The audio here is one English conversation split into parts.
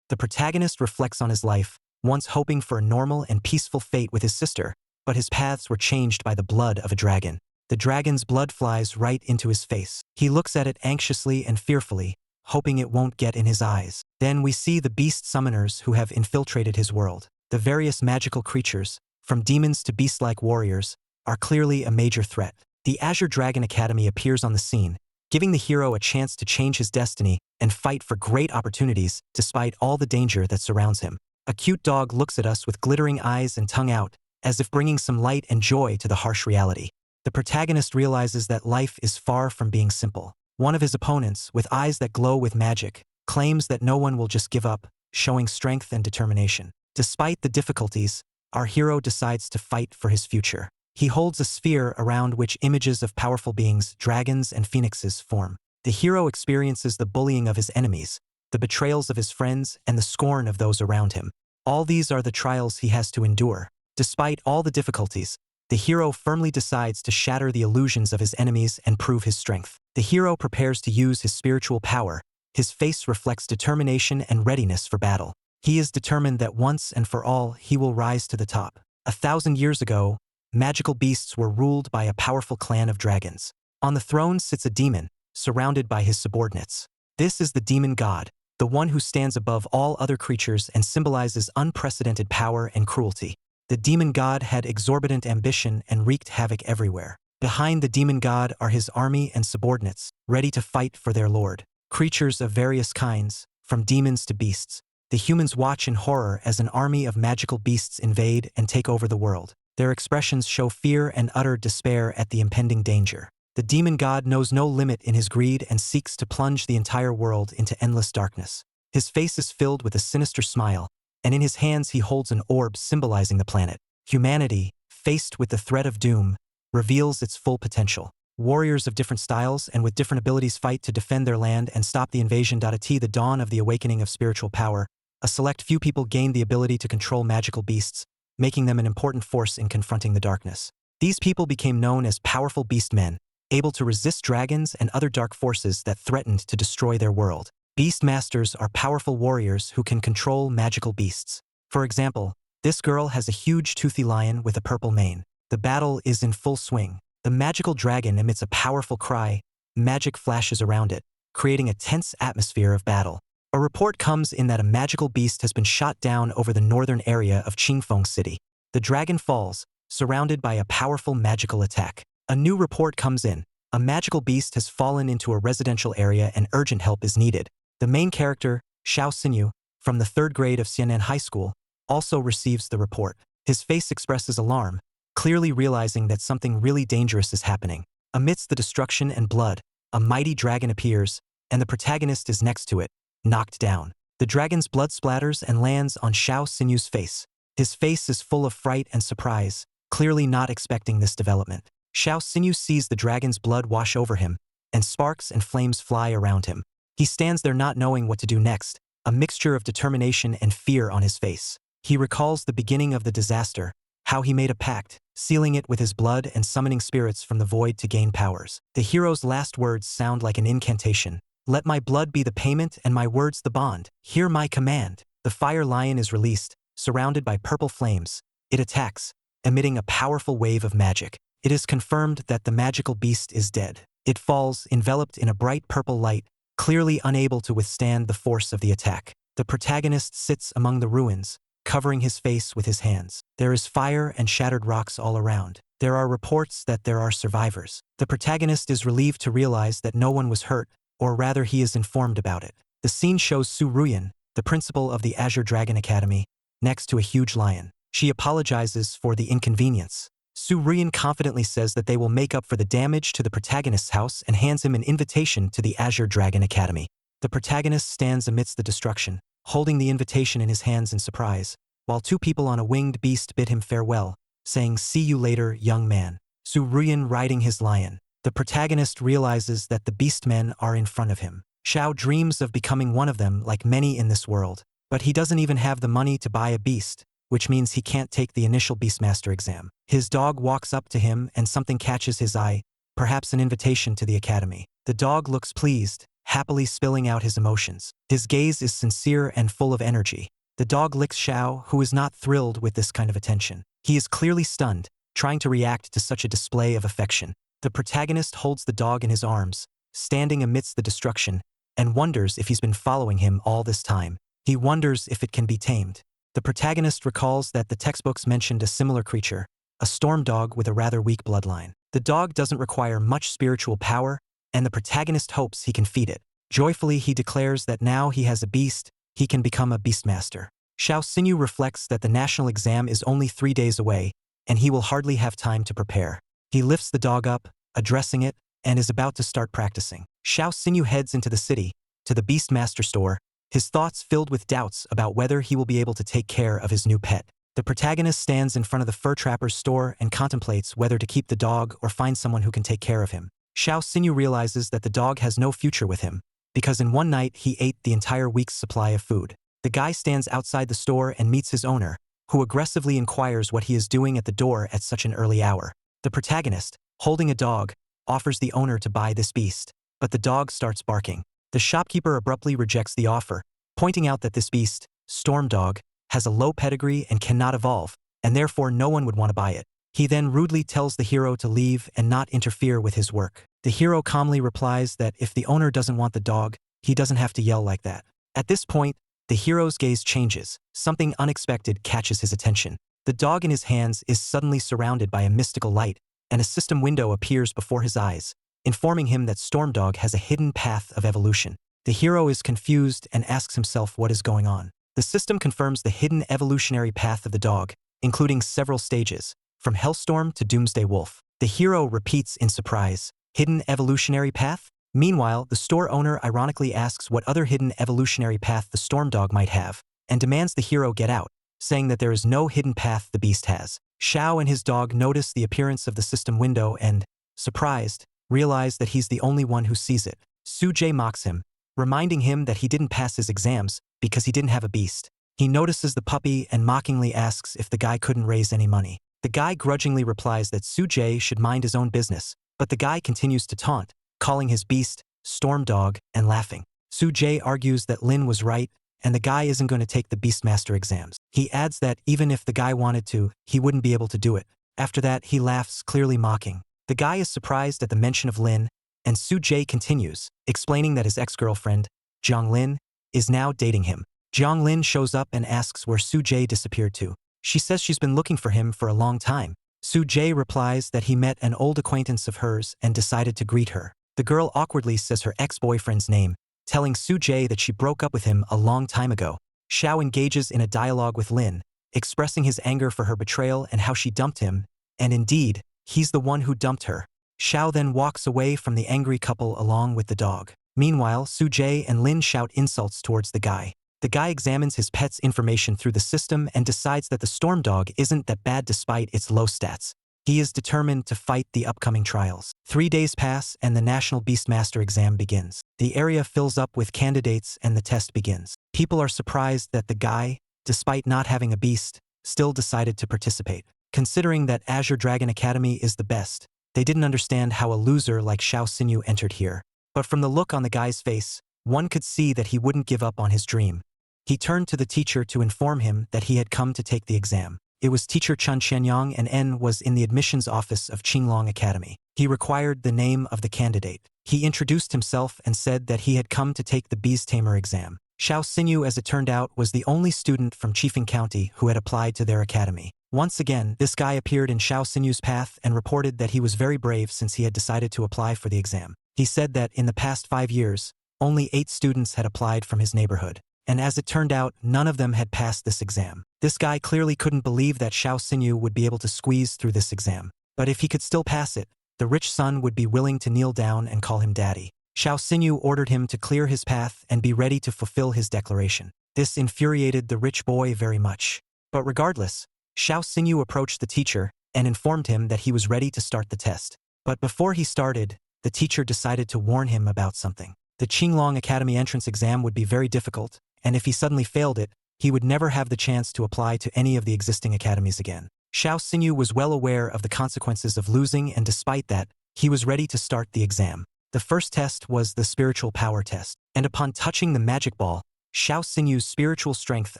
The protagonist reflects on his life, once hoping for a normal and peaceful fate with his sister, but his paths were changed by the blood of a dragon. The dragon's blood flies right into his face. He looks at it anxiously and fearfully, hoping it won't get in his eyes. Then we see the beast summoners who have infiltrated his world. The various magical creatures, from demons to beast-like warriors, are clearly a major threat. The Azure Dragon Academy appears on the scene, giving the hero a chance to change his destiny and fight for great opportunities despite all the danger that surrounds him. A cute dog looks at us with glittering eyes and tongue out, as if bringing some light and joy to the harsh reality. The protagonist realizes that life is far from being simple. One of his opponents, with eyes that glow with magic, claims that no one will just give up, showing strength and determination. Despite the difficulties, our hero decides to fight for his future. He holds a sphere around which images of powerful beings, dragons and phoenixes, form. The hero experiences the bullying of his enemies, the betrayals of his friends, and the scorn of those around him. All these are the trials he has to endure. Despite all the difficulties, the hero firmly decides to shatter the illusions of his enemies and prove his strength. The hero prepares to use his spiritual power. His face reflects determination and readiness for battle. He is determined that once and for all he will rise to the top. 1,000 years ago, magical beasts were ruled by a powerful clan of dragons. On the throne sits a demon, surrounded by his subordinates. This is the demon god, the one who stands above all other creatures and symbolizes unprecedented power and cruelty. The demon god had exorbitant ambition and wreaked havoc everywhere. Behind the demon god are his army and subordinates, ready to fight for their lord. Creatures of various kinds, from demons to beasts. The humans watch in horror as an army of magical beasts invade and take over the world. Their expressions show fear and utter despair at the impending danger. The demon god knows no limit in his greed and seeks to plunge the entire world into endless darkness. His face is filled with a sinister smile, and in his hands he holds an orb symbolizing the planet. Humanity, faced with the threat of doom, reveals its full potential. Warriors of different styles and with different abilities fight to defend their land and stop the invasion. At the dawn of the awakening of spiritual power, a select few people gained the ability to control magical beasts, making them an important force in confronting the darkness. These people became known as powerful beastmen, able to resist dragons and other dark forces that threatened to destroy their world. Beastmasters are powerful warriors who can control magical beasts. For example, this girl has a huge toothy lion with a purple mane. The battle is in full swing. The magical dragon emits a powerful cry. Magic flashes around it, creating a tense atmosphere of battle. A report comes in that a magical beast has been shot down over the northern area of Qingfeng City. The dragon falls, surrounded by a powerful magical attack. A new report comes in. A magical beast has fallen into a residential area and urgent help is needed. The main character, Xiao Xinyu, from the 3rd grade of Xianan High School, also receives the report. His face expresses alarm, clearly realizing that something really dangerous is happening. Amidst the destruction and blood, a mighty dragon appears, and the protagonist is next to it, knocked down. The dragon's blood splatters and lands on Xiao Xinyu's face. His face is full of fright and surprise, clearly not expecting this development. Xiao Xinyu sees the dragon's blood wash over him, and sparks and flames fly around him. He stands there not knowing what to do next, a mixture of determination and fear on his face. He recalls the beginning of the disaster, how he made a pact, sealing it with his blood and summoning spirits from the void to gain powers. The hero's last words sound like an incantation. Let my blood be the payment and my words the bond. Hear my command. The fire lion is released, surrounded by purple flames. It attacks, emitting a powerful wave of magic. It is confirmed that the magical beast is dead. It falls, enveloped in a bright purple light, clearly unable to withstand the force of the attack. The protagonist sits among the ruins, covering his face with his hands. There is fire and shattered rocks all around. There are reports that there are survivors. The protagonist is relieved to realize that no one was hurt, or rather he is informed about it. The scene shows Su Ruyan, the principal of the Azure Dragon Academy, next to a huge lion. She apologizes for the inconvenience. Su Ruyan confidently says that they will make up for the damage to the protagonist's house and hands him an invitation to the Azure Dragon Academy. The protagonist stands amidst the destruction, holding the invitation in his hands in surprise, while 2 people on a winged beast bid him farewell, saying, "See you later, young man." Su Ruyan riding his lion. The protagonist realizes that the beastmen are in front of him. Xiao dreams of becoming one of them like many in this world, but he doesn't even have the money to buy a beast, which means he can't take the initial Beastmaster exam. His dog walks up to him and something catches his eye, perhaps an invitation to the academy. The dog looks pleased, happily spilling out his emotions. His gaze is sincere and full of energy. The dog licks Xiao, who is not thrilled with this kind of attention. He is clearly stunned, trying to react to such a display of affection. The protagonist holds the dog in his arms, standing amidst the destruction, and wonders if he's been following him all this time. He wonders if it can be tamed. The protagonist recalls that the textbooks mentioned a similar creature, a storm dog with a rather weak bloodline. The dog doesn't require much spiritual power, and the protagonist hopes he can feed it. Joyfully, he declares that now he has a beast, he can become a beastmaster. Xiao Xinyu reflects that the national exam is only 3 days away, and he will hardly have time to prepare. He lifts the dog up, addressing it, and is about to start practicing. Xiao Xinyu heads into the city, to the Beastmaster store, his thoughts filled with doubts about whether he will be able to take care of his new pet. The protagonist stands in front of the fur trapper's store and contemplates whether to keep the dog or find someone who can take care of him. Xiao Xinyu realizes that the dog has no future with him, because in one night he ate the entire week's supply of food. The guy stands outside the store and meets his owner, who aggressively inquires what he is doing at the door at such an early hour. The protagonist, holding a dog, offers the owner to buy this beast, but the dog starts barking. The shopkeeper abruptly rejects the offer, pointing out that this beast, Storm Dog, has a low pedigree and cannot evolve, and therefore no one would want to buy it. He then rudely tells the hero to leave and not interfere with his work. The hero calmly replies that if the owner doesn't want the dog, he doesn't have to yell like that. At this point, the hero's gaze changes. Something unexpected catches his attention. The dog in his hands is suddenly surrounded by a mystical light, and a system window appears before his eyes, informing him that Storm Dog has a hidden path of evolution. The hero is confused and asks himself what is going on. The system confirms the hidden evolutionary path of the dog, including several stages, from Hellstorm to Doomsday Wolf. The hero repeats in surprise, "Hidden evolutionary path?" Meanwhile, the store owner ironically asks what other hidden evolutionary path the Storm Dog might have, and demands the hero get out, saying that there is no hidden path the beast has. Xiao and his dog notice the appearance of the system window and, surprised, realize that he's the only one who sees it. Su Jie mocks him, reminding him that he didn't pass his exams because he didn't have a beast. He notices the puppy and mockingly asks if the guy couldn't raise any money. The guy grudgingly replies that Su Jie should mind his own business, but the guy continues to taunt, calling his beast Storm Dog and laughing. Su Jie argues that Lin was right, and the guy isn't going to take the Beastmaster exams. He adds that even if the guy wanted to, he wouldn't be able to do it. After that, he laughs, clearly mocking. The guy is surprised at the mention of Lin, and Su Jie continues, explaining that his ex-girlfriend, Jiang Lin, is now dating him. Jiang Lin shows up and asks where Su Jie disappeared to. She says she's been looking for him for a long time. Su Jie replies that he met an old acquaintance of hers and decided to greet her. The girl awkwardly says her ex-boyfriend's name, telling Su Jie that she broke up with him a long time ago. Xiao engages in a dialogue with Lin, expressing his anger for her betrayal and how she dumped him, and indeed, he's the one who dumped her. Xiao then walks away from the angry couple along with the dog. Meanwhile, Su Jie and Lin shout insults towards the guy. The guy examines his pet's information through the system and decides that the Storm Dog isn't that bad despite its low stats. He is determined to fight the upcoming trials. 3 days pass and the National Beastmaster exam begins. The area fills up with candidates and the test begins. People are surprised that the guy, despite not having a beast, still decided to participate. Considering that Azure Dragon Academy is the best, they didn't understand how a loser like Xiao Xinyu entered here. But from the look on the guy's face, one could see that he wouldn't give up on his dream. He turned to the teacher to inform him that he had come to take the exam. It was teacher Chen Qianyang and N was in the admissions office of Qinglong Academy. He required the name of the candidate. He introduced himself and said that he had come to take the Beast Tamer exam. Xiao Xinyu, as it turned out, was the only student from Chifeng County who had applied to their academy. Once again, this guy appeared in Xiao Xinyu's path and reported that he was very brave since he had decided to apply for the exam. He said that in the past 5 years, only 8 students had applied from his neighborhood. And as it turned out, none of them had passed this exam. This guy clearly couldn't believe that Xiao Xinyu would be able to squeeze through this exam. But if he could still pass it, the rich son would be willing to kneel down and call him daddy. Xiao Xinyu ordered him to clear his path and be ready to fulfill his declaration. This infuriated the rich boy very much. But regardless, Xiao Xinyu approached the teacher and informed him that he was ready to start the test. But before he started, the teacher decided to warn him about something. The Qinglong Academy entrance exam would be very difficult, and if he suddenly failed it, he would never have the chance to apply to any of the existing academies again. Xiao Xinyu was well aware of the consequences of losing, and despite that, he was ready to start the exam. The first test was the spiritual power test, and upon touching the magic ball, Xiao Sinyu's spiritual strength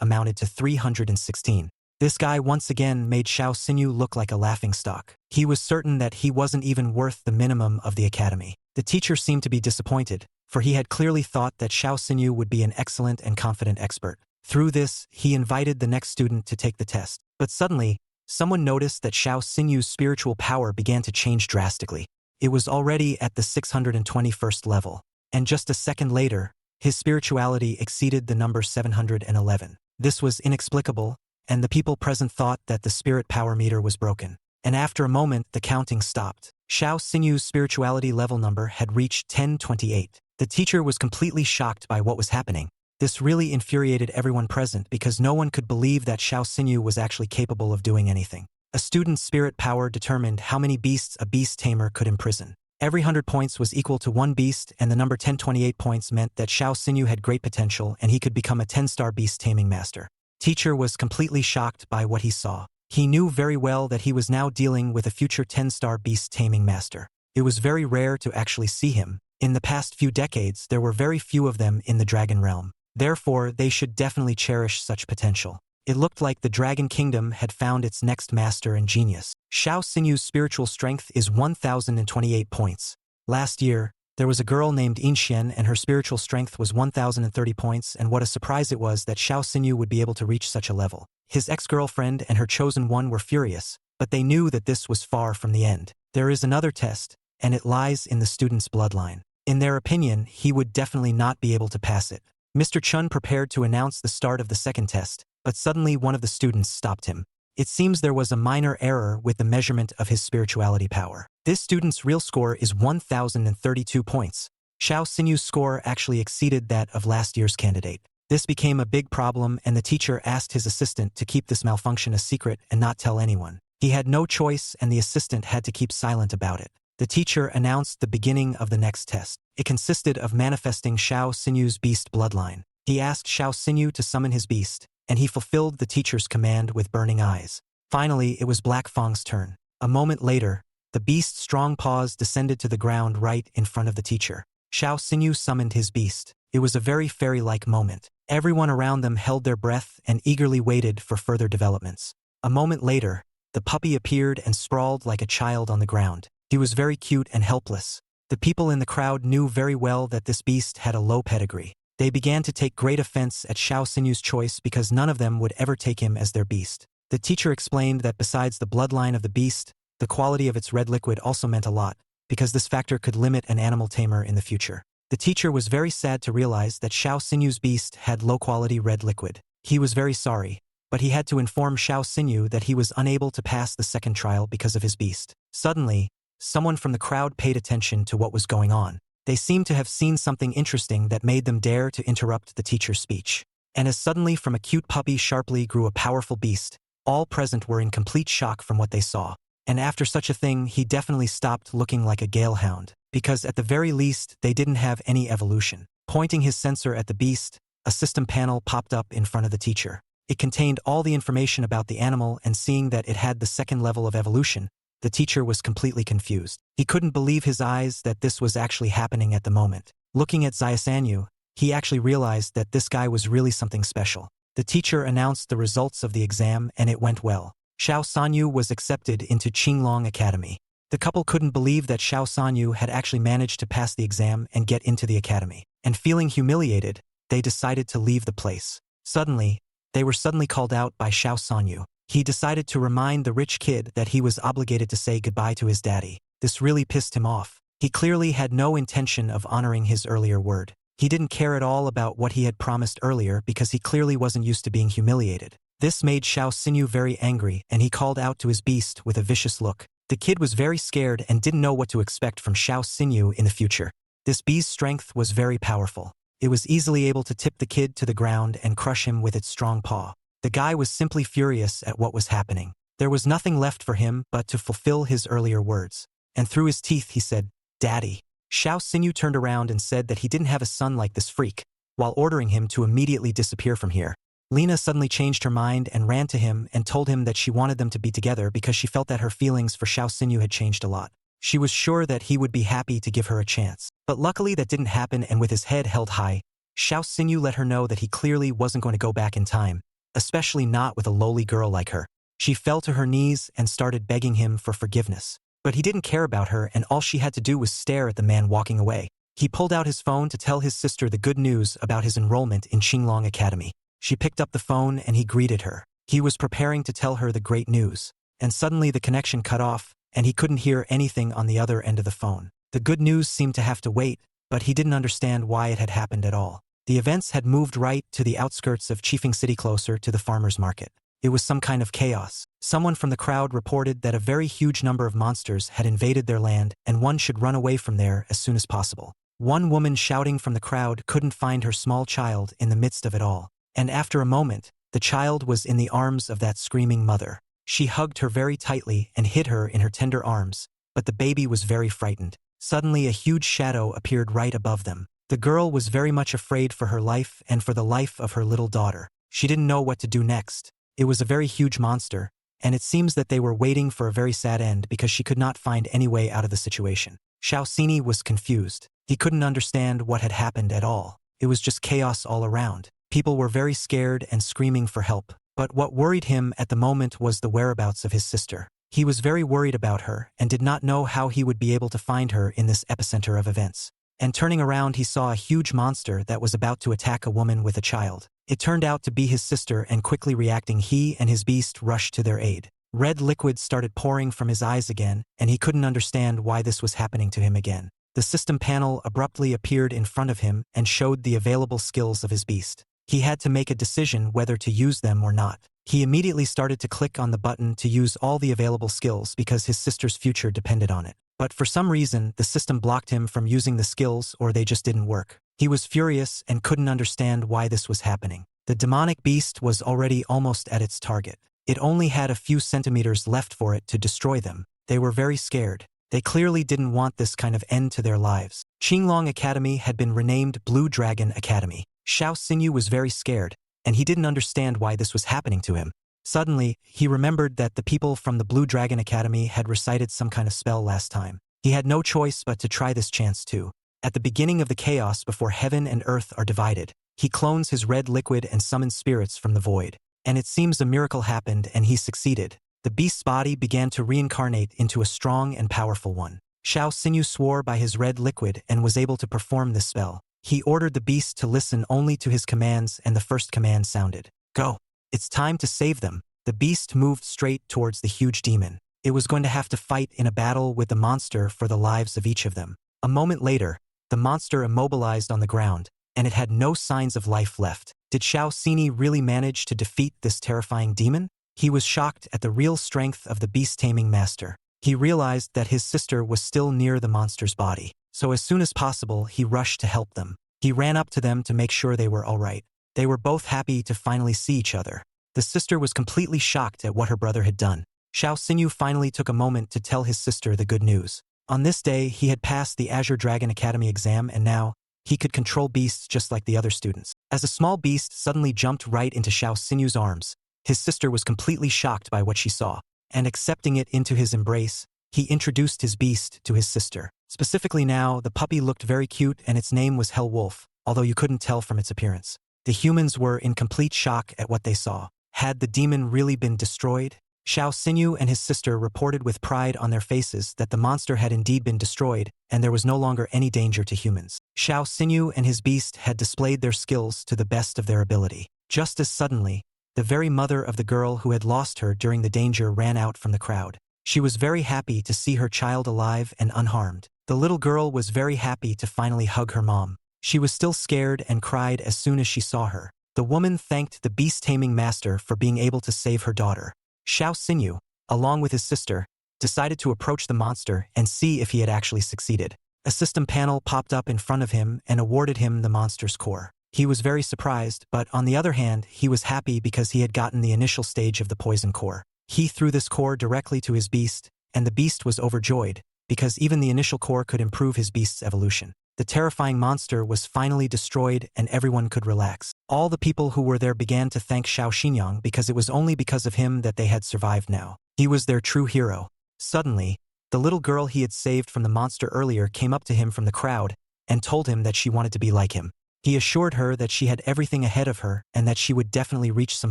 amounted to 316. This guy once again made Xiao Sinyu look like a laughingstock. He was certain that he wasn't even worth the minimum of the academy. The teacher seemed to be disappointed, for he had clearly thought that Xiao Sinyu would be an excellent and confident expert. Through this, he invited the next student to take the test. But suddenly, someone noticed that Xiao Sinyu's spiritual power began to change drastically. It was already at the 621st level, and just a second later, his spirituality exceeded the number 711. This was inexplicable, and the people present thought that the spirit power meter was broken. And after a moment, the counting stopped. Xiao Sinyu's spirituality level number had reached 1028. The teacher was completely shocked by what was happening. This really infuriated everyone present because no one could believe that Xiao Sinyu was actually capable of doing anything. A student's spirit power determined how many beasts a beast tamer could imprison. Every 100 points was equal to one beast, and the number 1028 points meant that Xiao Sinyu had great potential and he could become a 10-star beast taming master. Teacher was completely shocked by what he saw. He knew very well that he was now dealing with a future 10-star beast taming master. It was very rare to actually see him. In the past few decades, there were very few of them in the dragon realm. Therefore, they should definitely cherish such potential. It looked like the Dragon Kingdom had found its next master and genius. Xiao Sinyu's spiritual strength is 1,028 points. Last year, there was a girl named Inxian and her spiritual strength was 1,030 points, and what a surprise it was that Xiao Sinyu would be able to reach such a level. His ex-girlfriend and her chosen one were furious, but they knew that this was far from the end. There is another test, and it lies in the student's bloodline. In their opinion, he would definitely not be able to pass it. Mr. Chun prepared to announce the start of the second test, but suddenly one of the students stopped him. It seems there was a minor error with the measurement of his spirituality power. This student's real score is 1,032 points. Xiao Sinyu's score actually exceeded that of last year's candidate. This became a big problem, and the teacher asked his assistant to keep this malfunction a secret and not tell anyone. He had no choice, and the assistant had to keep silent about it. The teacher announced the beginning of the next test. It consisted of manifesting Xiao Sinyu's beast bloodline. He asked Xiao Sinyu to summon his beast, and he fulfilled the teacher's command with burning eyes. Finally, it was Black Fong's turn. A moment later, the beast's strong paws descended to the ground right in front of the teacher. Xiao Sinyu summoned his beast. It was a very fairy-like moment. Everyone around them held their breath and eagerly waited for further developments. A moment later, the puppy appeared and sprawled like a child on the ground. He was very cute and helpless. The people in the crowd knew very well that this beast had a low pedigree. They began to take great offense at Xiao Sinyu's choice because none of them would ever take him as their beast. The teacher explained that besides the bloodline of the beast, the quality of its red liquid also meant a lot, because this factor could limit an animal tamer in the future. The teacher was very sad to realize that Xiao Sinyu's beast had low-quality red liquid. He was very sorry, but he had to inform Xiao Sinyu that he was unable to pass the second trial because of his beast. Suddenly, someone from the crowd paid attention to what was going on. They seemed to have seen something interesting that made them dare to interrupt the teacher's speech. And as suddenly from a cute puppy sharply grew a powerful beast, all present were in complete shock from what they saw. And after such a thing, he definitely stopped looking like a Hellhound, because at the very least, they didn't have any evolution. Pointing his sensor at the beast, a system panel popped up in front of the teacher. It contained all the information about the animal, and seeing that it had the second level of evolution, the teacher was completely confused. He couldn't believe his eyes that this was actually happening at the moment. Looking at Xiaosanyu, he actually realized that this guy was really something special. The teacher announced the results of the exam, and it went well. Xiao Sanyu was accepted into Qinglong Academy. The couple couldn't believe that Xiao Sanyu had actually managed to pass the exam and get into the academy. And feeling humiliated, they decided to leave the place. Suddenly, they were called out by Xiao Sanyu. He decided to remind the rich kid that he was obligated to say goodbye to his daddy. This really pissed him off. He clearly had no intention of honoring his earlier word. He didn't care at all about what he had promised earlier because he clearly wasn't used to being humiliated. This made Xiao Sinyu very angry, and he called out to his beast with a vicious look. The kid was very scared and didn't know what to expect from Xiao Sinyu in the future. This beast's strength was very powerful. It was easily able to tip the kid to the ground and crush him with its strong paw. The guy was simply furious at what was happening. There was nothing left for him but to fulfill his earlier words. And through his teeth he said, "Daddy." Xiao Sinyu turned around and said that he didn't have a son like this freak, while ordering him to immediately disappear from here. Lena suddenly changed her mind and ran to him and told him that she wanted them to be together because she felt that her feelings for Xiao Sinyu had changed a lot. She was sure that he would be happy to give her a chance. But luckily that didn't happen, and with his head held high, Xiao Xinyu let her know that he clearly wasn't going to go back in time, especially not with a lowly girl like her. She fell to her knees and started begging him for forgiveness. But he didn't care about her, and all she had to do was stare at the man walking away. He pulled out his phone to tell his sister the good news about his enrollment in Qinglong Academy. She picked up the phone and he greeted her. He was preparing to tell her the great news. And suddenly the connection cut off, and he couldn't hear anything on the other end of the phone. The good news seemed to have to wait, but he didn't understand why it had happened at all. The events had moved right to the outskirts of Chifeng City, closer to the farmer's market. It was some kind of chaos. Someone from the crowd reported that a very huge number of monsters had invaded their land, and one should run away from there as soon as possible. One woman shouting from the crowd couldn't find her small child in the midst of it all. And after a moment, the child was in the arms of that screaming mother. She hugged her very tightly and hid her in her tender arms, but the baby was very frightened. Suddenly a huge shadow appeared right above them. The girl was very much afraid for her life and for the life of her little daughter. She didn't know what to do next. It was a very huge monster, and it seems that they were waiting for a very sad end because she could not find any way out of the situation. Xiao Xini was confused. He couldn't understand what had happened at all. It was just chaos all around. People were very scared and screaming for help. But what worried him at the moment was the whereabouts of his sister. He was very worried about her and did not know how he would be able to find her in this epicenter of events. And turning around, he saw a huge monster that was about to attack a woman with a child. It turned out to be his sister, and quickly reacting, he and his beast rushed to their aid. Red liquid started pouring from his eyes again, and he couldn't understand why this was happening to him again. The system panel abruptly appeared in front of him and showed the available skills of his beast. He had to make a decision whether to use them or not. He immediately started to click on the button to use all the available skills because his sister's future depended on it. But for some reason, the system blocked him from using the skills, or they just didn't work. He was furious and couldn't understand why this was happening. The demonic beast was already almost at its target. It only had a few centimeters left for it to destroy them. They were very scared. They clearly didn't want this kind of end to their lives. Qinglong Academy had been renamed Blue Dragon Academy. Xiao Xinyu was very scared, and he didn't understand why this was happening to him. Suddenly, he remembered that the people from the Blue Dragon Academy had recited some kind of spell last time. He had no choice but to try this chance too. At the beginning of the chaos before heaven and earth are divided, he clones his red liquid and summons spirits from the void. And it seems a miracle happened, and he succeeded. The beast's body began to reincarnate into a strong and powerful one. Xiao Xinyu swore by his red liquid and was able to perform this spell. He ordered the beast to listen only to his commands, and the first command sounded, "Go! It's time to save them." The beast moved straight towards the huge demon. It was going to have to fight in a battle with the monster for the lives of each of them. A moment later, the monster immobilized on the ground, and it had no signs of life left. Did Xiao Xini really manage to defeat this terrifying demon? He was shocked at the real strength of the beast-taming master. He realized that his sister was still near the monster's body. So as soon as possible, he rushed to help them. He ran up to them to make sure they were all right. They were both happy to finally see each other. The sister was completely shocked at what her brother had done. Xiao Xinyu finally took a moment to tell his sister the good news. On this day, he had passed the Azure Dragon Academy exam, and now he could control beasts just like the other students. As a small beast suddenly jumped right into Xiao Xinyu's arms, his sister was completely shocked by what she saw, and accepting it into his embrace, he introduced his beast to his sister. Specifically now, the puppy looked very cute, and its name was Hell Wolf, although you couldn't tell from its appearance. The humans were in complete shock at what they saw. Had the demon really been destroyed? Xiao Xinyu and his sister reported with pride on their faces that the monster had indeed been destroyed, and there was no longer any danger to humans. Xiao Xinyu and his beast had displayed their skills to the best of their ability. Just as suddenly, the very mother of the girl who had lost her during the danger ran out from the crowd. She was very happy to see her child alive and unharmed. The little girl was very happy to finally hug her mom. She was still scared and cried as soon as she saw her. The woman thanked the beast-taming master for being able to save her daughter. Xiao Xinyu, along with his sister, decided to approach the monster and see if he had actually succeeded. A system panel popped up in front of him and awarded him the monster's core. He was very surprised, but on the other hand, he was happy because he had gotten the initial stage of the poison core. He threw this core directly to his beast, and the beast was overjoyed, because even the initial core could improve his beast's evolution. The terrifying monster was finally destroyed, and everyone could relax. All the people who were there began to thank Xiao Xinyang because it was only because of him that they had survived now. He was their true hero. Suddenly, The little girl he had saved from the monster earlier came up to him from the crowd and told him that she wanted to be like him. He assured her that she had everything ahead of her and that she would definitely reach some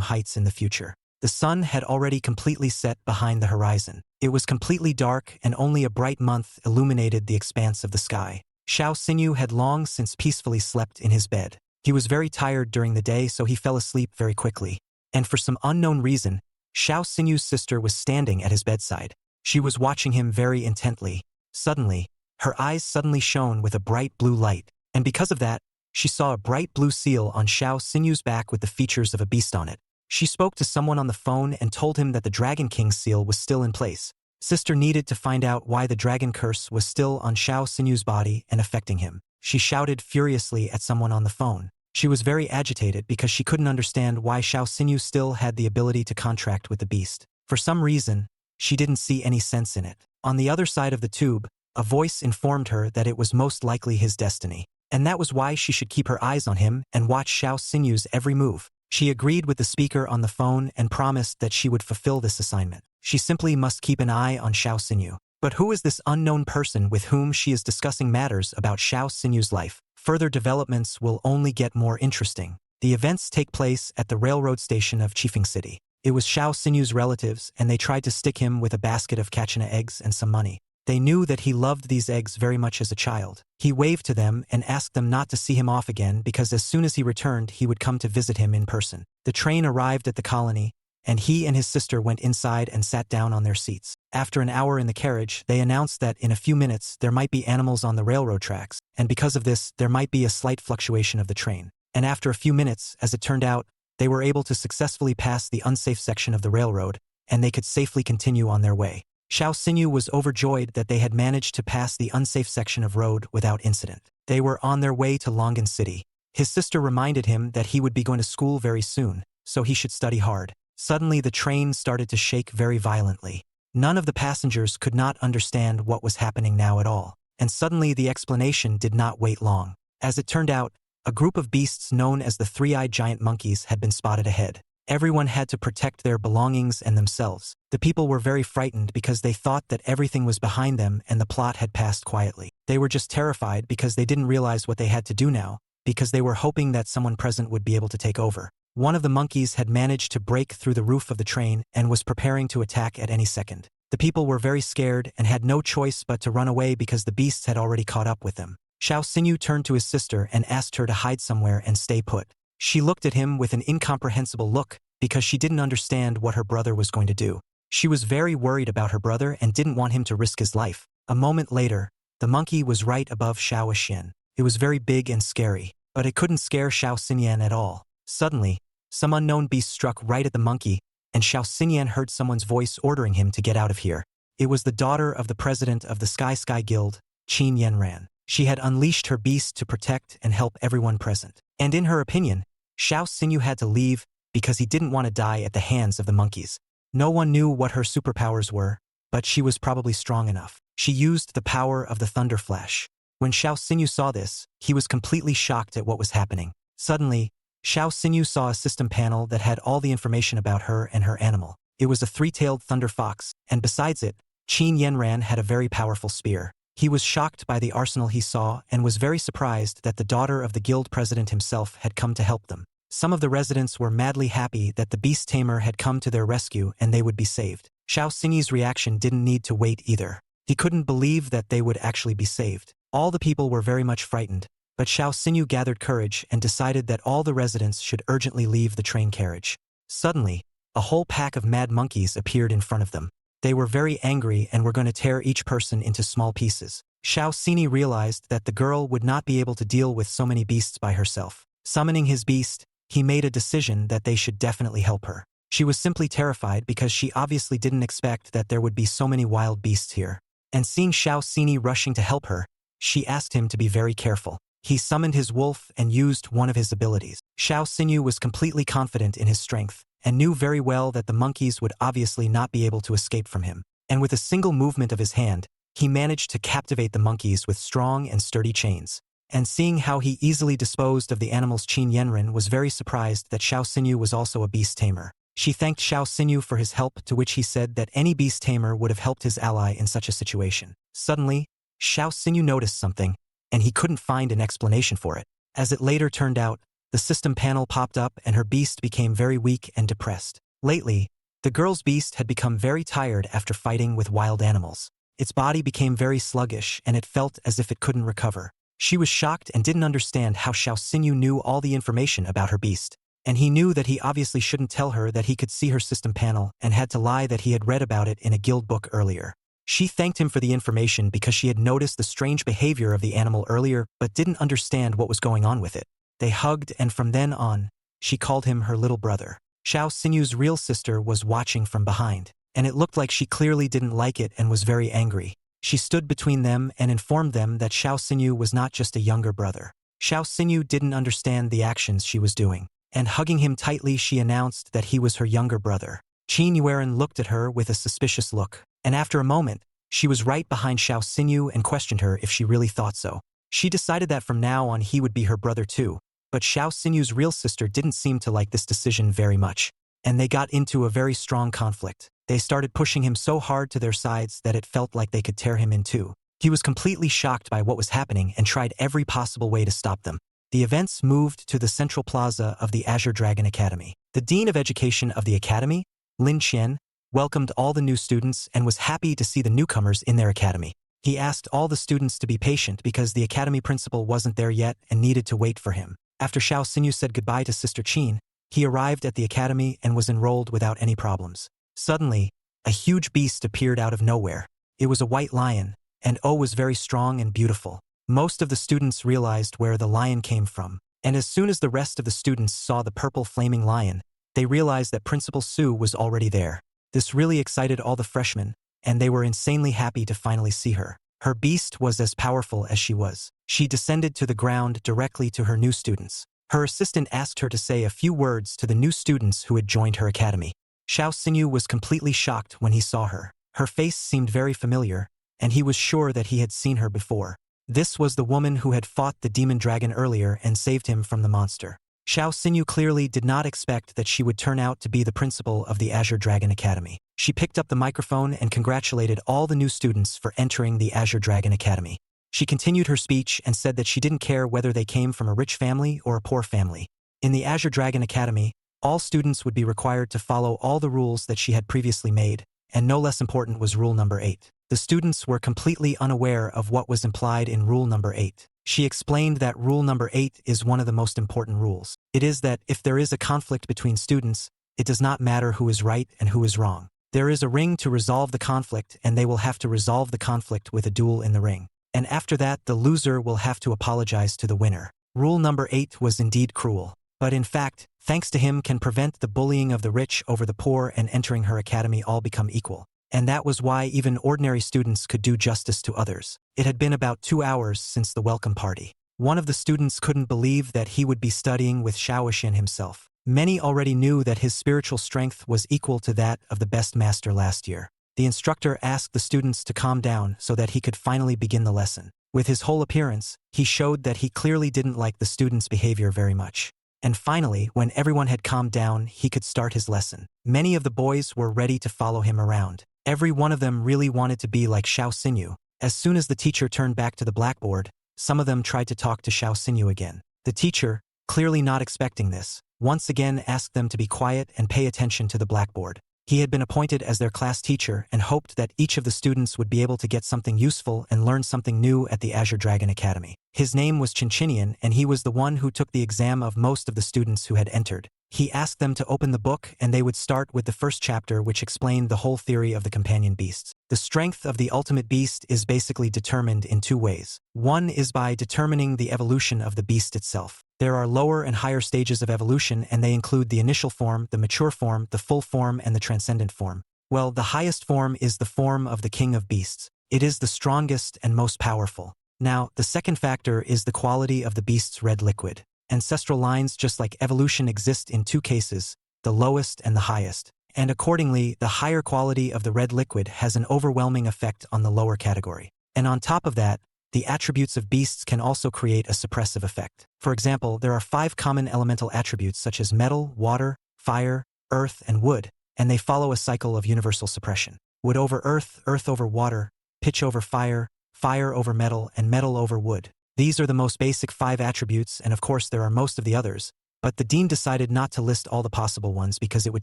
heights in the future. The sun had already completely set behind the horizon. It was completely dark and only a bright month illuminated the expanse of the sky. Xiao Xinyu had long since peacefully slept in his bed. He was very tired during the day, so he fell asleep very quickly. And for some unknown reason, Xiao Xinyu's sister was standing at his bedside. She was watching him very intently. Suddenly, her eyes suddenly shone with a bright blue light, and because of that, she saw a bright blue seal on Xiao Xinyu's back with the features of a beast on it. She spoke to someone on the phone and told him that the Dragon King seal was still in place. Sister needed to find out why the dragon curse was still on Xiao Xinyu's body and affecting him. She shouted furiously at someone on the phone. She was very agitated because she couldn't understand why Xiao Xinyu still had the ability to contract with the beast. For some reason, she didn't see any sense in it. On the other side of the tube, a voice informed her that it was most likely his destiny, and that was why she should keep her eyes on him and watch Xiao Xinyu's every move. She agreed with the speaker on the phone and promised that she would fulfill this assignment. She simply must keep an eye on Xiao Xinyu. But who is this unknown person with whom she is discussing matters about Xiao Xinyu's life? Further developments will only get more interesting. The events take place at the railroad station of Chifeng City. It was Xiao Xinyu's relatives, and they tried to stick him with a basket of Kachina eggs and some money. They knew that he loved these eggs very much as a child. He waved to them and asked them not to see him off again because as soon as he returned, he would come to visit him in person. The train arrived at the colony, and he and his sister went inside and sat down on their seats. After an hour in the carriage, they announced that in a few minutes there might be animals on the railroad tracks, and because of this, there might be a slight fluctuation of the train. And after a few minutes, as it turned out, they were able to successfully pass the unsafe section of the railroad, and they could safely continue on their way. Xiao Xinyu was overjoyed that they had managed to pass the unsafe section of road without incident. They were on their way to Longan City. His sister reminded him that he would be going to school very soon, so he should study hard. Suddenly the train started to shake very violently. None of the passengers could not understand what was happening now at all, and suddenly the explanation did not wait long. As it turned out, a group of beasts known as the three-eyed giant monkeys had been spotted ahead. Everyone had to protect their belongings and themselves. The people were very frightened because they thought that everything was behind them and the plot had passed quietly. They were just terrified because they didn't realize what they had to do now, because they were hoping that someone present would be able to take over. One of the monkeys had managed to break through the roof of the train and was preparing to attack at any second. The people were very scared and had no choice but to run away because the beasts had already caught up with them. Xiao Xinyu turned to his sister and asked her to hide somewhere and stay put. She looked at him with an incomprehensible look because she didn't understand what her brother was going to do. She was very worried about her brother and didn't want him to risk his life. A moment later, the monkey was right above Xiao Xian. It was very big and scary, but it couldn't scare Xiao Xinyan at all. Suddenly, some unknown beast struck right at the monkey, and Xiao Xinyan heard someone's voice ordering him to get out of here. It was the daughter of the president of the Sky Guild, Qin Yanran. She had unleashed her beast to protect and help everyone present. And in her opinion, Xiao Xinyu had to leave because he didn't want to die at the hands of the monkeys. No one knew what her superpowers were, but she was probably strong enough. She used the power of the Thunder Flash. When Xiao Xinyu saw this, he was completely shocked at what was happening. Suddenly, Xiao Xinyu saw a system panel that had all the information about her and her animal. It was a three-tailed thunder fox, and besides it, Qin Yanran had a very powerful spear. He was shocked by the arsenal he saw and was very surprised that the daughter of the guild president himself had come to help them. Some of the residents were madly happy that the beast tamer had come to their rescue and they would be saved. Xiao Xinyi's reaction didn't need to wait either. He couldn't believe that they would actually be saved. All the people were very much frightened, but Xiao Xinyu gathered courage and decided that all the residents should urgently leave the train carriage. Suddenly, a whole pack of mad monkeys appeared in front of them. They were very angry and were going to tear each person into small pieces. Xiao Xinyi realized that the girl would not be able to deal with so many beasts by herself. Summoning his beast, he made a decision that they should definitely help her. She was simply terrified because she obviously didn't expect that there would be so many wild beasts here. And seeing Xiao Xinyi rushing to help her, she asked him to be very careful. He summoned his wolf and used one of his abilities. Xiao Xinyu was completely confident in his strength and knew very well that the monkeys would obviously not be able to escape from him. And with a single movement of his hand, he managed to captivate the monkeys with strong and sturdy chains. And seeing how he easily disposed of the animals, Qin Yanran was very surprised that Xiao Xinyu was also a beast tamer. She thanked Xiao Xinyu for his help, to which he said that any beast tamer would have helped his ally in such a situation. Suddenly, Xiao Xinyu noticed something, and he couldn't find an explanation for it. As it later turned out, the system panel popped up and her beast became very weak and depressed. Lately, the girl's beast had become very tired after fighting with wild animals. Its body became very sluggish and it felt as if it couldn't recover. She was shocked and didn't understand how Xiao Xinyu knew all the information about her beast. And he knew that he obviously shouldn't tell her that he could see her system panel and had to lie that he had read about it in a guild book earlier. She thanked him for the information because she had noticed the strange behavior of the animal earlier but didn't understand what was going on with it. They hugged and from then on, she called him her little brother. Xiao Xinyu's real sister was watching from behind, and it looked like she clearly didn't like it and was very angry. She stood between them and informed them that Xiao Xinyu was not just a younger brother. Xiao Xinyu didn't understand the actions she was doing, and hugging him tightly she announced that he was her younger brother. Qin Yuan looked at her with a suspicious look, and after a moment, she was right behind Xiao Xinyu and questioned her if she really thought so. She decided that from now on he would be her brother too, but Xiao Xinyu's real sister didn't seem to like this decision very much, and they got into a very strong conflict. They started pushing him so hard to their sides that it felt like they could tear him in two. He was completely shocked by what was happening and tried every possible way to stop them. The events moved to the central plaza of the Azure Dragon Academy. The Dean of Education of the Academy, Lin Qian, welcomed all the new students and was happy to see the newcomers in their academy. He asked all the students to be patient because the academy principal wasn't there yet and needed to wait for him. After Xiao Xinyu said goodbye to Sister Qin, he arrived at the academy and was enrolled without any problems. Suddenly, a huge beast appeared out of nowhere. It was a white lion, and O was very strong and beautiful. Most of the students realized where the lion came from, and as soon as the rest of the students saw the purple flaming lion, they realized that Principal Su was already there. This really excited all the freshmen, and they were insanely happy to finally see her. Her beast was as powerful as she was. She descended to the ground directly to her new students. Her assistant asked her to say a few words to the new students who had joined her academy. Xiao Xinyu was completely shocked when he saw her. Her face seemed very familiar, and he was sure that he had seen her before. This was the woman who had fought the demon dragon earlier and saved him from the monster. Xiao Xinyu clearly did not expect that she would turn out to be the principal of the Azure Dragon Academy. She picked up the microphone and congratulated all the new students for entering the Azure Dragon Academy. She continued her speech and said that she didn't care whether they came from a rich family or a poor family. In the Azure Dragon Academy, all students would be required to follow all the rules that she had previously made, and no less important was rule number 8. The students were completely unaware of what was implied in rule number 8. She explained that rule number 8 is one of the most important rules. It is that if there is a conflict between students, it does not matter who is right and who is wrong. There is a ring to resolve the conflict and they will have to resolve the conflict with a duel in the ring. And after that, the loser will have to apologize to the winner. Rule number 8 was indeed cruel. But in fact, thanks to him can prevent the bullying of the rich over the poor and entering her academy all become equal. And that was why even ordinary students could do justice to others. It had been about 2 hours since the welcome party. One of the students couldn't believe that he would be studying with Shaoxin himself. Many already knew that his spiritual strength was equal to that of the best master last year. The instructor asked the students to calm down so that he could finally begin the lesson. With his whole appearance, he showed that he clearly didn't like the students' behavior very much. And finally, when everyone had calmed down, he could start his lesson. Many of the boys were ready to follow him around. Every one of them really wanted to be like Xiao Xinyu. As soon as the teacher turned back to the blackboard, some of them tried to talk to Xiao Xinyu again. The teacher, clearly not expecting this, once again asked them to be quiet and pay attention to the blackboard. He had been appointed as their class teacher and hoped that each of the students would be able to get something useful and learn something new at the Azure Dragon Academy. His name was Chinchinian and he was the one who took the exam of most of the students who had entered. He asked them to open the book and they would start with the first chapter which explained the whole theory of the companion beasts. The strength of the ultimate beast is basically determined in 2 ways. One is by determining the evolution of the beast itself. There are lower and higher stages of evolution and they include the initial form, the mature form, the full form, and the transcendent form. Well, the highest form is the form of the king of beasts. It is the strongest and most powerful. Now, the second factor is the quality of the beast's red liquid. Ancestral lines just like evolution exist in 2 cases, the lowest and the highest. And accordingly, the higher quality of the red liquid has an overwhelming effect on the lower category. And on top of that, the attributes of beasts can also create a suppressive effect. For example, there are 5 common elemental attributes such as metal, water, fire, earth, and wood, and they follow a cycle of universal suppression. Wood over earth, earth over water, pitch over fire, fire over metal, and metal over wood. These are the most basic 5 attributes, and of course there are most of the others, but the dean decided not to list all the possible ones because it would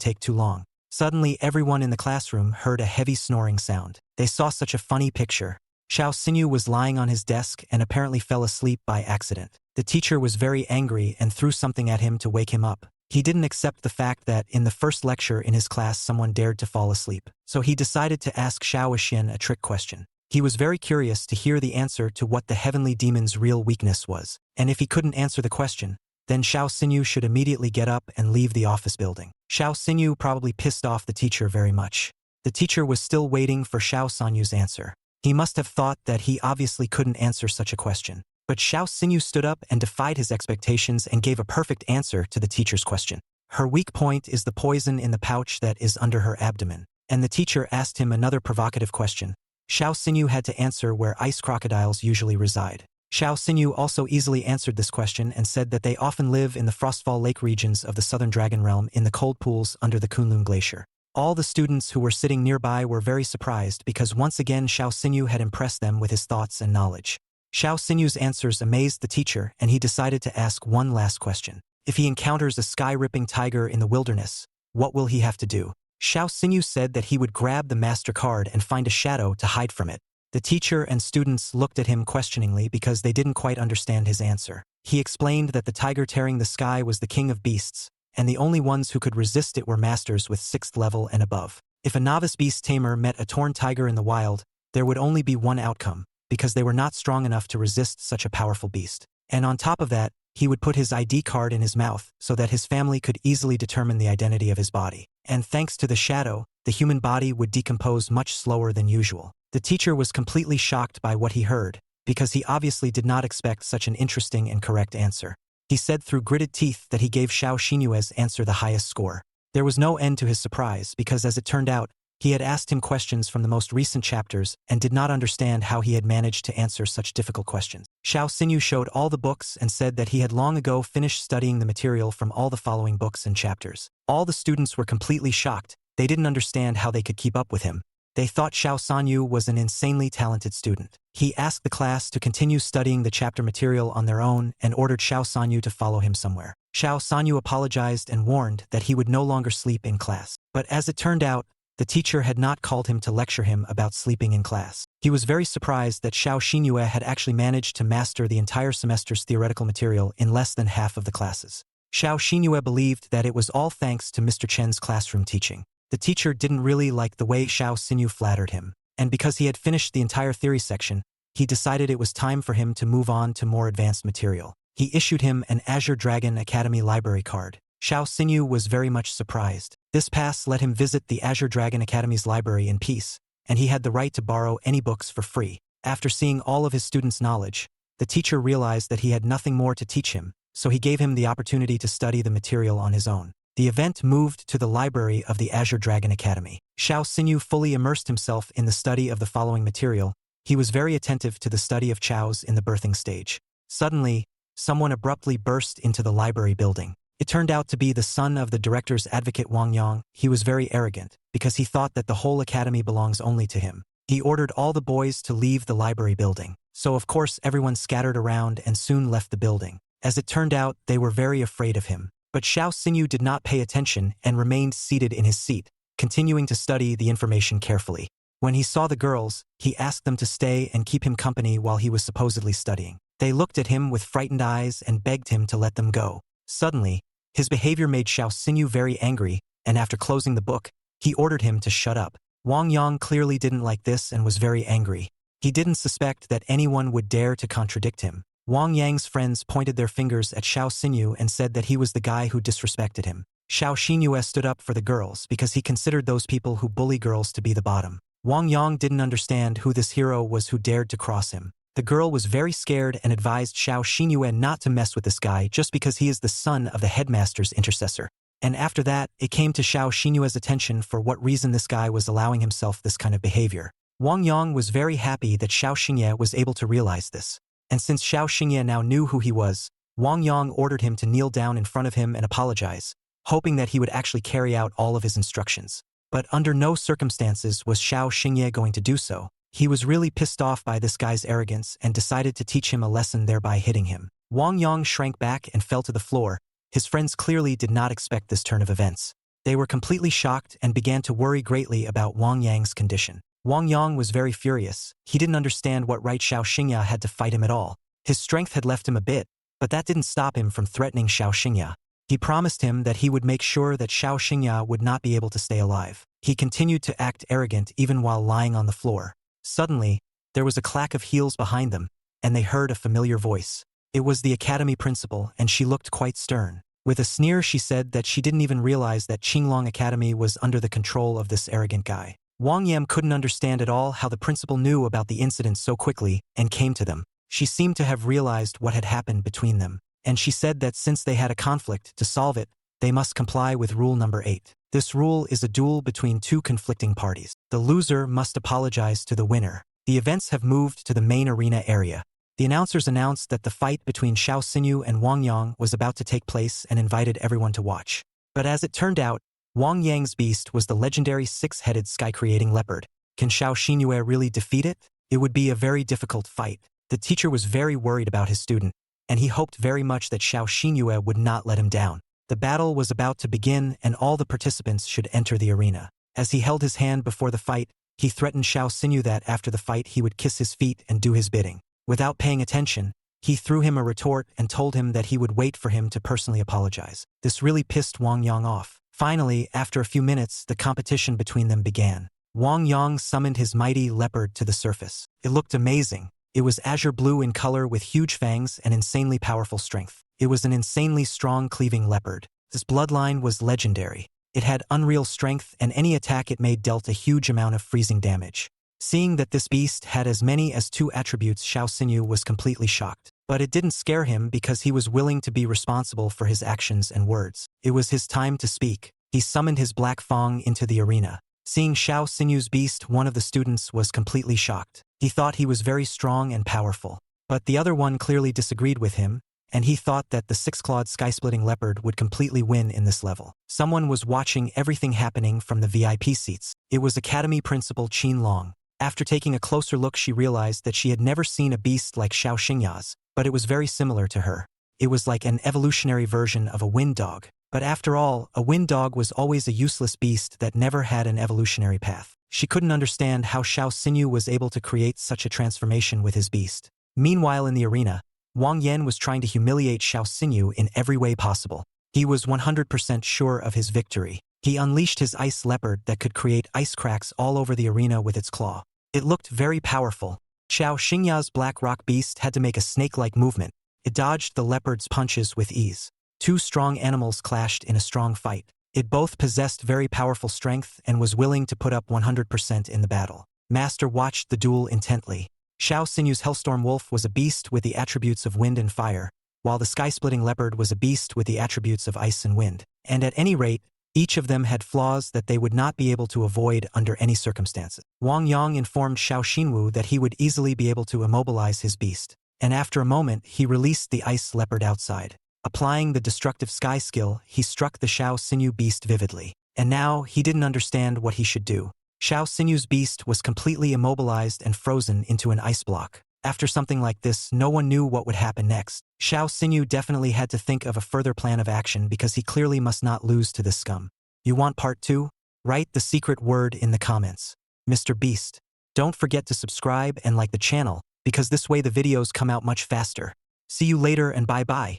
take too long. Suddenly, everyone in the classroom heard a heavy snoring sound. They saw such a funny picture. Xiao Xinyu was lying on his desk and apparently fell asleep by accident. The teacher was very angry and threw something at him to wake him up. He didn't accept the fact that in the first lecture in his class someone dared to fall asleep, so he decided to ask Xiao Xian a trick question. He was very curious to hear the answer to what the heavenly demon's real weakness was, and if he couldn't answer the question, then Xiao Xinyu should immediately get up and leave the office building. Xiao Xinyu probably pissed off the teacher very much. The teacher was still waiting for Xiao Sanyu's answer. He must have thought that he obviously couldn't answer such a question. But Xiao Xinyu stood up and defied his expectations and gave a perfect answer to the teacher's question. Her weak point is the poison in the pouch that is under her abdomen. And the teacher asked him another provocative question. Xiao Xinyu had to answer where ice crocodiles usually reside. Xiao Xinyu also easily answered this question and said that they often live in the Frostfall Lake regions of the Southern Dragon Realm in the cold pools under the Kunlun Glacier. All the students who were sitting nearby were very surprised because once again Xiao Xinyu had impressed them with his thoughts and knowledge. Xiao Xinyu's answers amazed the teacher, and he decided to ask one last question. If he encounters a sky-ripping tiger in the wilderness, what will he have to do? Xiao Xinyu said that he would grab the master card and find a shadow to hide from it. The teacher and students looked at him questioningly because they didn't quite understand his answer. He explained that the tiger tearing the sky was the king of beasts, and the only ones who could resist it were masters with 6th level and above. If a novice beast tamer met a torn tiger in the wild, there would only be one outcome, because they were not strong enough to resist such a powerful beast. And on top of that, he would put his ID card in his mouth so that his family could easily determine the identity of his body. And thanks to the shadow, the human body would decompose much slower than usual. The teacher was completely shocked by what he heard, because he obviously did not expect such an interesting and correct answer. He said through gritted teeth that he gave Xiao Xinyu's answer the highest score. There was no end to his surprise because, as it turned out, he had asked him questions from the most recent chapters and did not understand how he had managed to answer such difficult questions. Xiao Xinyu showed all the books and said that he had long ago finished studying the material from all the following books and chapters. All the students were completely shocked. They didn't understand how they could keep up with him. They thought Xiao Sanyu was an insanely talented student. He asked the class to continue studying the chapter material on their own and ordered Xiao Sanyu to follow him somewhere. Xiao Sanyu apologized and warned that he would no longer sleep in class. But as it turned out, the teacher had not called him to lecture him about sleeping in class. He was very surprised that Xiao Xinyue had actually managed to master the entire semester's theoretical material in less than half of the classes. Xiao Xinyue believed that it was all thanks to Mr. Chen's classroom teaching. The teacher didn't really like the way Xiao Xinyu flattered him, and because he had finished the entire theory section, he decided it was time for him to move on to more advanced material. He issued him an Azure Dragon Academy library card. Xiao Xinyu was very much surprised. This pass let him visit the Azure Dragon Academy's library in peace, and he had the right to borrow any books for free. After seeing all of his students' knowledge, the teacher realized that he had nothing more to teach him, so he gave him the opportunity to study the material on his own. The event moved to the library of the Azure Dragon Academy. Xiao Xinyu fully immersed himself in the study of the following material. He was very attentive to the study of chows in the birthing stage. Suddenly, someone abruptly burst into the library building. It turned out to be the son of the director's advocate Wang Yang. He was very arrogant, because he thought that the whole academy belongs only to him. He ordered all the boys to leave the library building. So of course everyone scattered around and soon left the building. As it turned out, they were very afraid of him. But Xiao Xinyu did not pay attention and remained seated in his seat, continuing to study the information carefully. When he saw the girls, he asked them to stay and keep him company while he was supposedly studying. They looked at him with frightened eyes and begged him to let them go. Suddenly, his behavior made Xiao Xinyu very angry, and after closing the book, he ordered him to shut up. Wang Yang clearly didn't like this and was very angry. He didn't suspect that anyone would dare to contradict him. Wang Yang's friends pointed their fingers at Xiao Xinyu and said that he was the guy who disrespected him. Xiao Xinyue stood up for the girls because he considered those people who bully girls to be the bottom. Wang Yang didn't understand who this hero was who dared to cross him. The girl was very scared and advised Xiao Xinyue not to mess with this guy just because he is the son of the headmaster's intercessor. And after that, it came to Xiao Xinyue's attention for what reason this guy was allowing himself this kind of behavior. Wang Yang was very happy that Xiao Xinye was able to realize this. And since Xiao Xinye now knew who he was, Wang Yang ordered him to kneel down in front of him and apologize, hoping that he would actually carry out all of his instructions. But under no circumstances was Xiao Xingye going to do so. He was really pissed off by this guy's arrogance and decided to teach him a lesson, thereby hitting him. Wang Yang shrank back and fell to the floor. His friends clearly did not expect this turn of events. They were completely shocked and began to worry greatly about Wang Yang's condition. Wang Yang was very furious. He didn't understand what right Xiao Xingye had to fight him at all. His strength had left him a bit, but that didn't stop him from threatening Xiao Xingye. He promised him that he would make sure that Xiao Xingye would not be able to stay alive. He continued to act arrogant even while lying on the floor. Suddenly, there was a clack of heels behind them, and they heard a familiar voice. It was the academy principal, and she looked quite stern. With a sneer, she said that she didn't even realize that Qinglong Academy was under the control of this arrogant guy. Wang Yam couldn't understand at all how the principal knew about the incident so quickly and came to them. She seemed to have realized what had happened between them, and she said that since they had a conflict, to solve it, they must comply with rule number 8. This rule is a duel between two conflicting parties. The loser must apologize to the winner. The events have moved to the main arena area. The announcers announced that the fight between Xiao Xinyu and Wang Yang was about to take place and invited everyone to watch. But as it turned out, Wang Yang's beast was the legendary 6-headed sky-creating leopard. Can Xiao Xinyu really defeat it? It would be a very difficult fight. The teacher was very worried about his student, and he hoped very much that Xiao Xinyu would not let him down. The battle was about to begin and all the participants should enter the arena. As he held his hand before the fight, he threatened Xiao Xinyu that after the fight he would kiss his feet and do his bidding. Without paying attention, he threw him a retort and told him that he would wait for him to personally apologize. This really pissed Wang Yang off. Finally, after a few minutes, the competition between them began. Wang Yang summoned his mighty leopard to the surface. It looked amazing. It was azure blue in color with huge fangs and insanely powerful strength. It was an insanely strong cleaving leopard. This bloodline was legendary. It had unreal strength and any attack it made dealt a huge amount of freezing damage. Seeing that this beast had as many as 2 attributes, Xiao Xinyu was completely shocked. But it didn't scare him because he was willing to be responsible for his actions and words. It was his time to speak. He summoned his black fang into the arena. Seeing Xiao Xinyu's beast, one of the students was completely shocked. He thought he was very strong and powerful. But the other one clearly disagreed with him, and he thought that the 6-clawed sky-splitting leopard would completely win in this level. Someone was watching everything happening from the VIP seats. It was Academy Principal Qin Long. After taking a closer look, she realized that she had never seen a beast like Xiao Xingya's, but it was very similar to her. It was like an evolutionary version of a wind dog. But after all, a wind dog was always a useless beast that never had an evolutionary path. She couldn't understand how Xiao Xinyu was able to create such a transformation with his beast. Meanwhile, in the arena, Wang Yan was trying to humiliate Xiao Xinyu in every way possible. He was 100% sure of his victory. He unleashed his ice leopard that could create ice cracks all over the arena with its claw. It looked very powerful. Xiao Xingya's black rock beast had to make a snake-like movement. It dodged the leopard's punches with ease. 2 strong animals clashed in a strong fight. It both possessed very powerful strength and was willing to put up 100% in the battle. Master watched the duel intently. Xiao Xinyu's Hellstorm Wolf was a beast with the attributes of wind and fire, while the sky-splitting leopard was a beast with the attributes of ice and wind. And at any rate, each of them had flaws that they would not be able to avoid under any circumstances. Wang Yang informed Xiao Xinwu that he would easily be able to immobilize his beast, and after a moment he released the ice leopard outside. Applying the destructive sky skill, he struck the Xiao Xinyu beast vividly. And now, he didn't understand what he should do. Xiao Xinyu's beast was completely immobilized and frozen into an ice block. After something like this, no one knew what would happen next. Xiao Xinyu definitely had to think of a further plan of action because he clearly must not lose to this scum. You want part 2? Write the secret word in the comments. Mr. Beast. Don't forget to subscribe and like the channel, because this way the videos come out much faster. See you later and bye-bye.